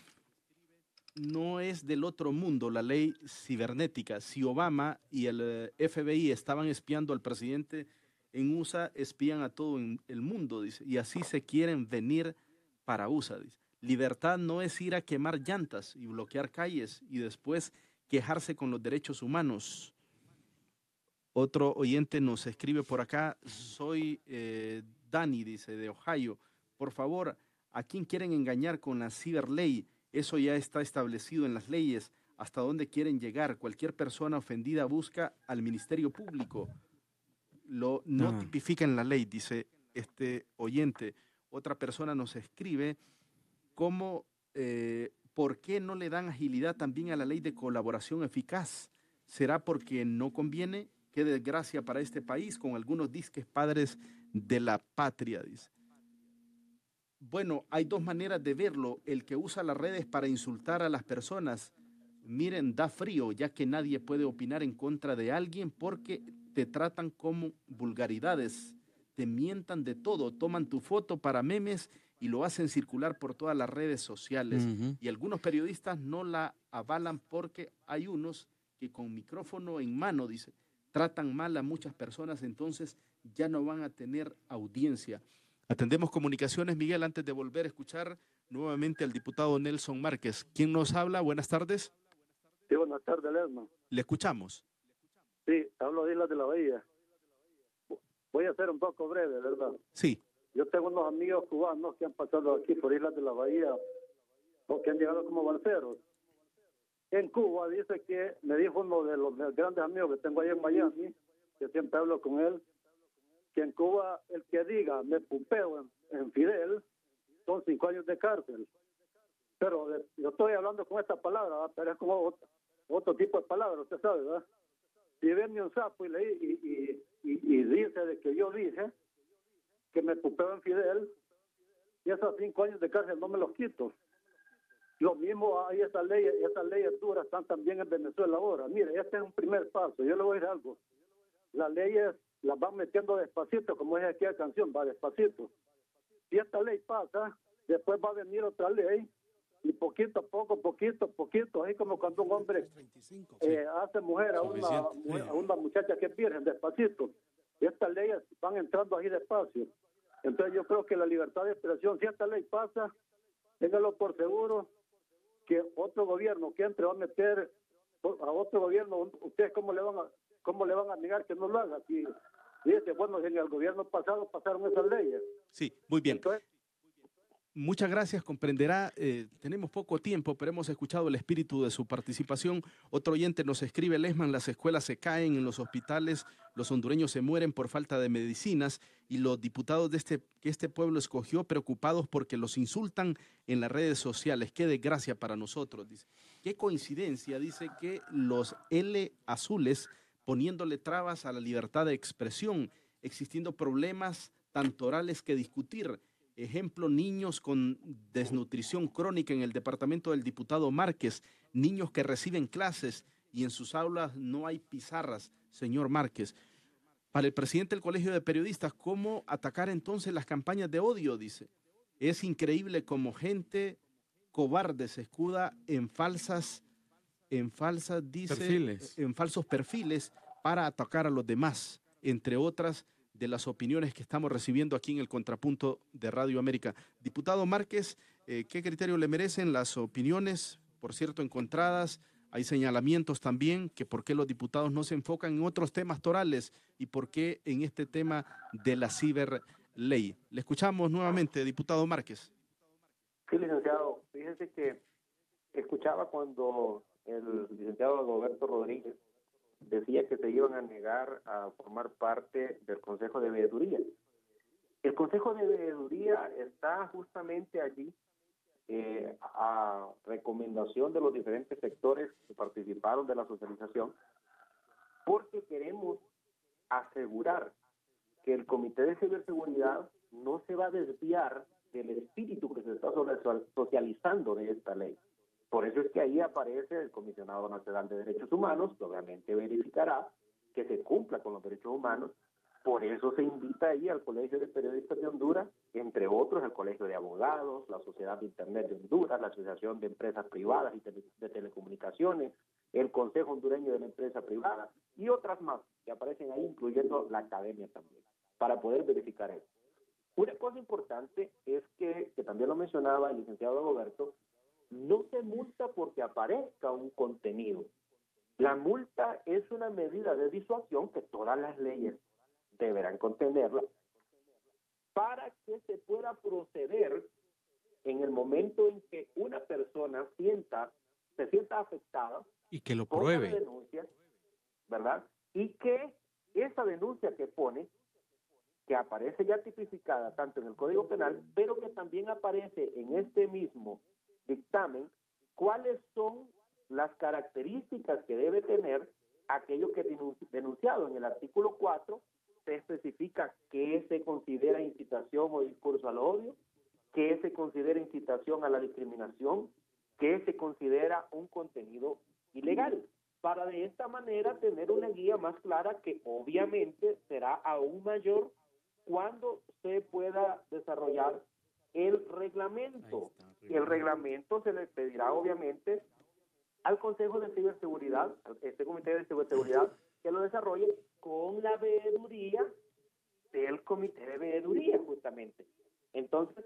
S1: no es del otro mundo la ley cibernética. Si Obama y el FBI estaban espiando al presidente en USA, espían a todo el mundo, dice, y así se quieren venir para USA, dice. Libertad no es ir a quemar llantas y bloquear calles y después quejarse con los derechos humanos. Otro oyente nos escribe por acá, soy Dani, dice, de Ohio. Por favor, ¿a quién quieren engañar con la ciberley? Eso ya está establecido en las leyes. ¿Hasta dónde quieren llegar? Cualquier persona ofendida busca al Ministerio Público. No tipifica en la ley, dice este oyente. Otra persona nos escribe cómo, ¿por qué no le dan agilidad también a la ley de colaboración eficaz? ¿Será porque no conviene? Qué desgracia para este país con algunos disques padres de la patria, dice. Bueno, hay dos maneras de verlo. El que usa las redes para insultar a las personas, miren, da frío, ya que nadie puede opinar en contra de alguien porque te tratan como vulgaridades, te mientan de todo, toman tu foto para memes y lo hacen circular por todas las redes sociales. Y algunos periodistas no la avalan porque hay unos que con micrófono en mano, dice, tratan mal a muchas personas, entonces ya no van a tener audiencia. Atendemos comunicaciones, Miguel, antes de volver a escuchar nuevamente al diputado Nelson Márquez. ¿Quién nos habla? Buenas tardes.
S6: Sí, buenas tardes, Lesma.
S1: Le escuchamos.
S6: Sí, hablo de Islas de la Bahía. Voy a ser un poco breve, ¿verdad?
S1: Sí.
S6: Yo tengo unos amigos cubanos que han pasado aquí por Islas de la Bahía o que han llegado como balseros. En Cuba dice que, me dijo uno de los grandes amigos que tengo ahí en Miami, que siempre hablo con él, que en Cuba el que diga me pupeo en Fidel son 5 años de cárcel. Pero yo estoy hablando con esta palabra, ¿verdad? Pero es como otro tipo de palabra, usted sabe, ¿verdad? Si viene un sapo y dice de que yo dije que me pupeo en Fidel, y esos 5 años de cárcel no me los quito. Lo mismo hay esas leyes duras están también en Venezuela ahora. Mire, este es un primer paso. Yo le voy a decir algo. Las leyes las van metiendo despacito, como es aquí la canción, va despacito. Si esta ley pasa, después va a venir otra ley, y poquito a poquito, así como cuando un hombre hace mujer a una muchacha que es virgen, despacito. Y estas leyes van entrando ahí despacio. Entonces yo creo que la libertad de expresión, si esta ley pasa, téngalo por seguro que otro gobierno que entre va a meter a otro gobierno. ¿Ustedes cómo le van a negar que no lo haga? Si dice, bueno, en el gobierno pasado pasaron esas leyes.
S1: Sí, muy bien.
S6: Entonces,
S1: muchas gracias, comprenderá, tenemos poco tiempo, pero hemos escuchado el espíritu de su participación. Otro oyente nos escribe, Lesman, las escuelas se caen, en los hospitales los hondureños se mueren por falta de medicinas y los diputados que este pueblo escogió preocupados porque los insultan en las redes sociales. Qué desgracia para nosotros, dice. Qué coincidencia, dice, que los L azules poniéndole trabas a la libertad de expresión, existiendo problemas tanto orales que discutir. Ejemplo, niños con desnutrición crónica en el departamento del diputado Márquez, niños que reciben clases y en sus aulas no hay pizarras, señor Márquez. Para el presidente del Colegio de Periodistas, ¿cómo atacar entonces las campañas de odio? Dice. Es increíble cómo gente cobarde se escuda en falsos perfiles para atacar a los demás, entre otras de las opiniones que estamos recibiendo aquí en el Contrapunto de Radio América. Diputado Márquez, ¿qué criterio le merecen las opiniones, por cierto, encontradas? Hay señalamientos también que por qué los diputados no se enfocan en otros temas torales y por qué en este tema de la ciberley. Le escuchamos nuevamente, diputado Márquez.
S4: Sí, licenciado. Fíjese que escuchaba cuando el licenciado Dagoberto Rodríguez decía que se iban a negar a formar parte del Consejo de Veeduría. El Consejo de Veeduría está justamente allí a recomendación de los diferentes sectores que participaron de la socialización, porque queremos asegurar que el Comité de Ciberseguridad no se va a desviar del espíritu que se está socializando de esta ley. Por eso es que ahí aparece el Comisionado Nacional de Derechos Humanos, que obviamente verificará que se cumpla con los derechos humanos. Por eso se invita ahí al Colegio de Periodistas de Honduras, entre otros el Colegio de Abogados, la Sociedad de Internet de Honduras, la Asociación de Empresas Privadas y de Telecomunicaciones, el Consejo Hondureño de la Empresa Privada y otras más que aparecen ahí, incluyendo la academia también, para poder verificar eso. Una cosa importante es que también lo mencionaba el licenciado Roberto, no se multa porque aparezca un contenido. La multa es una medida de disuasión que todas las leyes deberán contenerla, para que se pueda proceder en el momento en que una persona se sienta afectada
S2: Y que lo
S4: con la
S2: pruebe.
S4: denuncia, ¿verdad? Y que esa denuncia que pone, que aparece ya tipificada tanto en el Código Penal, pero que también aparece en este mismo dictamen, cuáles son las características que debe tener aquello que es denunciado. En el artículo 4 se especifica qué se considera incitación o discurso al odio, qué se considera incitación a la discriminación, qué se considera un contenido ilegal, para de esta manera tener una guía más clara que obviamente será aún mayor cuando se pueda desarrollar el reglamento. El reglamento se le pedirá obviamente al Consejo de Ciberseguridad, a este Comité de Ciberseguridad, que lo desarrolle con la veeduría del Comité de Veeduría, justamente. Entonces,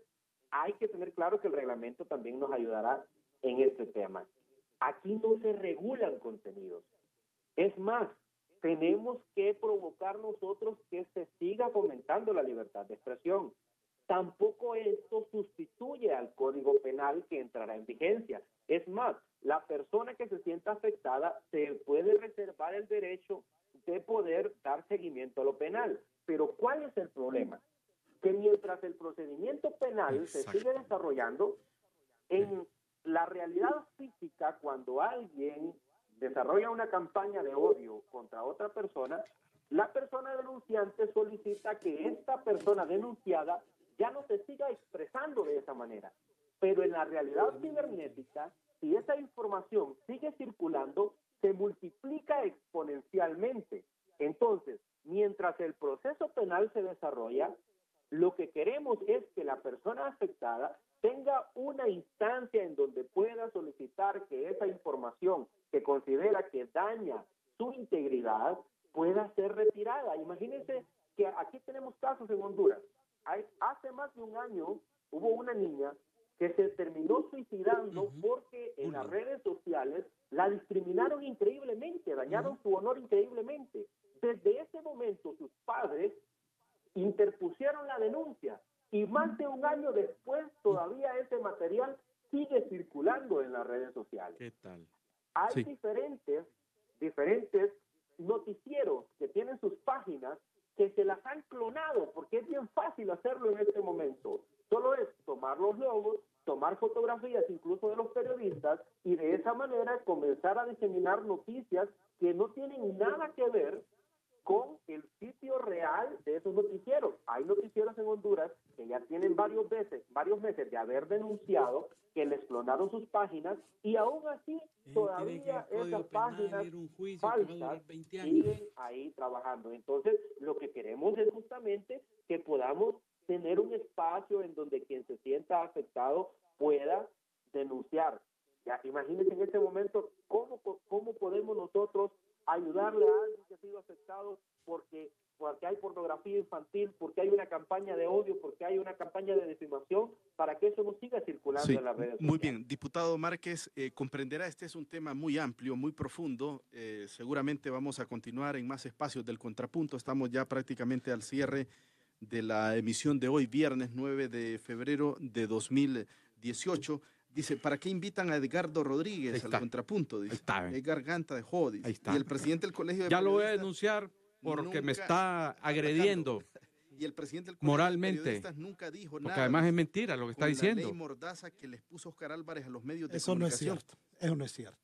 S4: hay que tener claro que el reglamento también nos ayudará en este tema. Aquí no se regulan contenidos. Es más, tenemos que provocar nosotros que se siga fomentando la libertad de expresión. Tampoco esto sustituye al Código Penal que entrará en vigencia. Es más, la persona que se sienta afectada se puede reservar el derecho de poder dar seguimiento a lo penal. Pero ¿cuál es el problema? Que mientras el procedimiento penal se sigue desarrollando, en la realidad física, cuando alguien desarrolla una campaña de odio contra otra persona, la persona denunciante solicita que esta persona denunciada ya no se siga expresando de esa manera. Pero en la realidad cibernética, si esa información sigue circulando, se multiplica exponencialmente. Entonces, mientras el proceso penal se desarrolla, lo que queremos es que la persona afectada tenga una instancia en donde pueda solicitar que esa información que considera que daña su integridad pueda ser retirada. Imagínense que aquí tenemos casos en Honduras. Hace más de un año hubo una niña que se terminó suicidando porque en las redes sociales la discriminaron increíblemente, dañaron su honor increíblemente. Desde ese momento sus padres interpusieron la denuncia y más de un año después todavía ese material sigue circulando en las redes sociales.
S2: ¿Qué tal?
S4: Hay diferentes noticieros que tienen sus páginas que se las han clonado, porque es bien fácil hacerlo en este momento. Solo es tomar los logos, tomar fotografías incluso de los periodistas y de esa manera comenzar a diseminar noticias que no tienen nada que ver con el sitio real de esos noticieros. Hay noticieros en Honduras que ya tienen varios meses de haber denunciado que les clonaron sus páginas y aún así todavía esas páginas falsas siguen ahí trabajando. Entonces, lo que queremos es justamente que podamos tener un espacio en donde quien se sienta afectado pueda denunciar. Ya, imagínense en este momento cómo podemos nosotros ayudarle a alguien que ha sido afectado porque hay pornografía infantil, porque hay una campaña de odio, porque hay una campaña de defamación, para que eso no siga circulando en las redes sociales.
S1: Muy bien, diputado Márquez, comprenderá, este es un tema muy amplio, muy profundo. Seguramente vamos a continuar en más espacios del Contrapunto. Estamos ya prácticamente al cierre de la emisión de hoy, viernes 9 de febrero de 2018. Dice, ¿para qué invitan a Edgardo Rodríguez al Contrapunto? Dice, es garganta de joder.
S2: Y
S1: el presidente del Colegio de
S2: ya lo voy a denunciar porque me está agrediendo.
S1: Y el presidente del Colegio
S2: moralmente,
S1: de Periodistas nunca dijo nada.
S2: Porque además es mentira lo que está diciendo.
S1: La ley mordaza que les puso Oscar Álvarez a los medios de
S3: Eso
S1: comunicación.
S3: no es cierto. Eso no es cierto.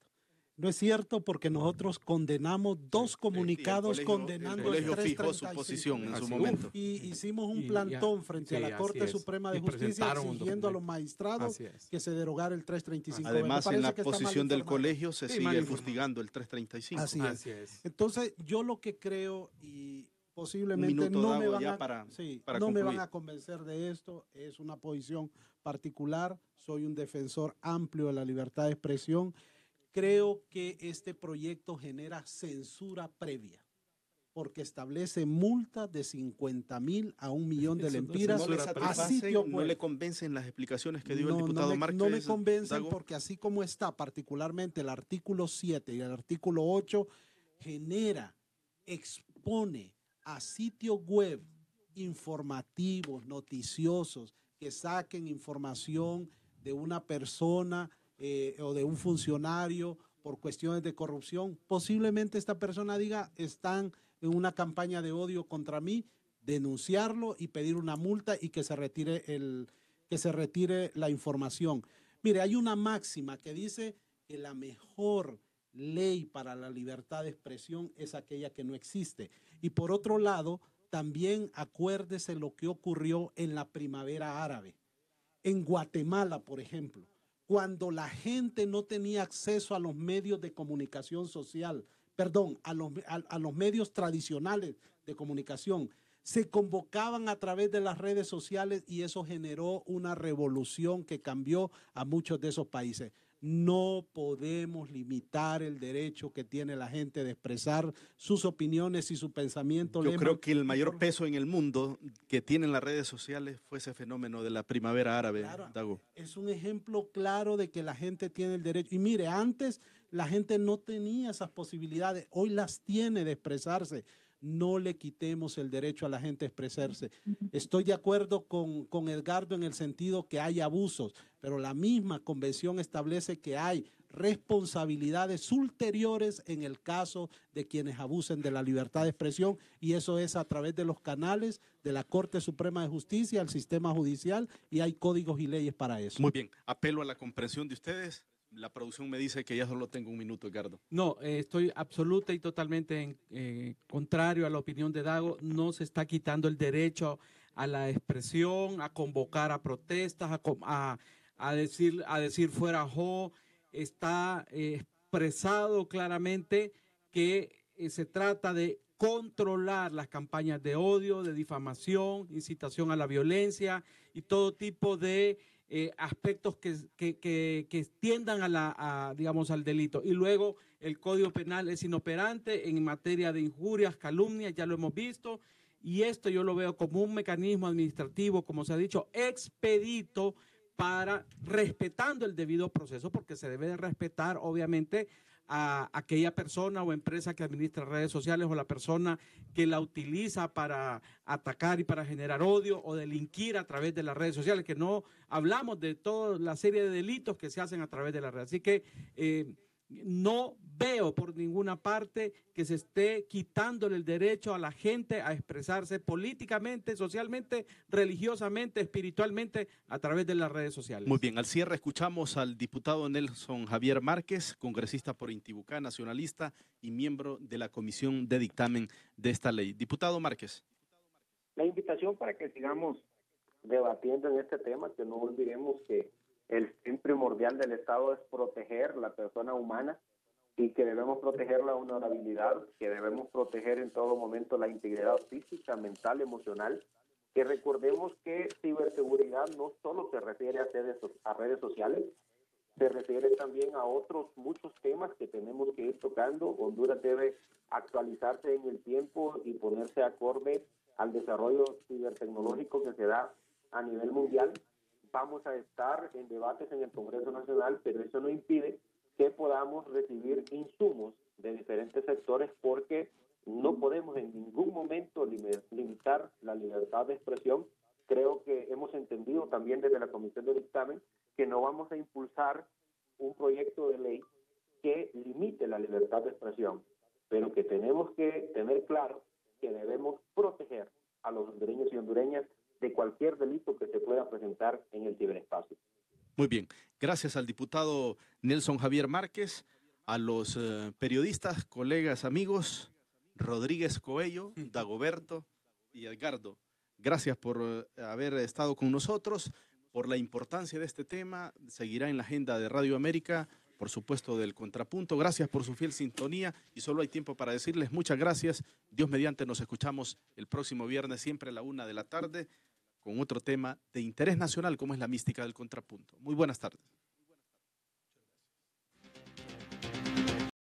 S3: No es cierto porque nosotros condenamos dos comunicados condenando
S1: el colegio
S3: el
S1: fijó su posición en su momento.
S3: Y hicimos un plantón frente a la Corte Suprema de Justicia exigiendo a los magistrados que se derogara el 335.
S1: Además, en la posición del colegio se sigue fustigando el 335.
S3: Así es. Entonces, yo lo que creo, y posiblemente no me van a convencer de esto, es una posición particular, soy un defensor amplio de la libertad de expresión. Creo que este proyecto genera censura previa porque establece multas de 50,000 a 1 millón de lempiras a sitio web.
S1: ¿No le convencen las explicaciones que dio el diputado Márquez?
S3: No me convencen porque así como está, particularmente el artículo 7 y el artículo 8, expone a sitios web informativos, noticiosos, que saquen información de una persona o de un funcionario por cuestiones de corrupción, posiblemente esta persona diga, están en una campaña de odio contra mí, denunciarlo y pedir una multa y que se retire la información. Mire, hay una máxima que dice que la mejor ley para la libertad de expresión es aquella que no existe. Y por otro lado, también acuérdese lo que ocurrió en la primavera árabe. En Guatemala, por ejemplo, cuando la gente no tenía acceso a los medios de comunicación social, perdón, a los medios tradicionales de comunicación, se convocaban a través de las redes sociales y eso generó una revolución que cambió a muchos de esos países. No podemos limitar el derecho que tiene la gente de expresar sus opiniones y su pensamiento.
S1: Yo creo que el mayor peso en el mundo que tienen las redes sociales fue ese fenómeno de la primavera árabe,
S3: claro,
S1: Dago.
S3: Es un ejemplo claro de que la gente tiene el derecho. Y mire, antes la gente no tenía esas posibilidades, hoy las tiene de expresarse. No le quitemos el derecho a la gente a expresarse. Estoy de acuerdo con Edgardo en el sentido que hay abusos, pero la misma convención establece que hay responsabilidades ulteriores en el caso de quienes abusen de la libertad de expresión, y eso es a través de los canales de la Corte Suprema de Justicia, el sistema judicial, y hay códigos y leyes para eso.
S1: Muy bien, apelo a la comprensión de ustedes. La producción me dice que ya solo tengo un minuto, Edgardo.
S2: No, estoy absoluta y totalmente contrario a la opinión de Dago. No se está quitando el derecho a la expresión, a convocar a protestas, a decir fuera Jo. Está expresado claramente que se trata de controlar las campañas de odio, de difamación, incitación a la violencia y todo tipo de aspectos que tiendan digamos, al delito. Y luego el Código Penal es inoperante en materia de injurias, calumnias, ya lo hemos visto, y esto yo lo veo como un mecanismo administrativo, como se ha dicho, expedito para, respetando el debido proceso, porque se debe de respetar, obviamente, a aquella persona o empresa que administra redes sociales o la persona que la utiliza para atacar y para generar odio o delinquir a través de las redes sociales, que no hablamos de toda la serie de delitos que se hacen a través de las redes. Así que no veo por ninguna parte que se esté quitándole el derecho a la gente a expresarse políticamente, socialmente, religiosamente, espiritualmente a través de las redes sociales.
S1: Muy bien, al cierre escuchamos al diputado Nelson Javier Márquez, congresista por Intibucá, nacionalista y miembro de la comisión de dictamen de esta ley. Diputado Márquez.
S4: La invitación para que sigamos debatiendo en este tema, que no olvidemos que el fin primordial del Estado es proteger la persona humana y que debemos proteger la honorabilidad, que debemos proteger en todo momento la integridad física, mental, emocional. Que recordemos que ciberseguridad no solo se refiere a redes sociales, se refiere también a otros muchos temas que tenemos que ir tocando. Honduras debe actualizarse en el tiempo y ponerse acorde al desarrollo cibertecnológico que se da a nivel mundial. Vamos a estar en debates en el Congreso Nacional, pero eso no impide que podamos recibir insumos de diferentes sectores, porque no podemos en ningún momento limitar la libertad de expresión. Creo que hemos entendido también desde la Comisión de Dictamen que no vamos a impulsar un proyecto de ley que limite la libertad de expresión, pero que tenemos que tener claro que debemos proteger a los hondureños y hondureñas de cualquier delito que se pueda presentar en el ciberespacio.
S1: Muy bien, gracias al diputado Nelson Javier Márquez, a los periodistas, colegas, amigos, Rodríguez Coello, Dagoberto y Edgardo. Gracias por haber estado con nosotros, por la importancia de este tema. Seguirá en la agenda de Radio América, por supuesto, del Contrapunto. Gracias por su fiel sintonía y solo hay tiempo para decirles muchas gracias. Dios mediante, nos escuchamos el próximo viernes, siempre a la 1 de la tarde, con otro tema de interés nacional como es la mística del Contrapunto. Muy buenas tardes.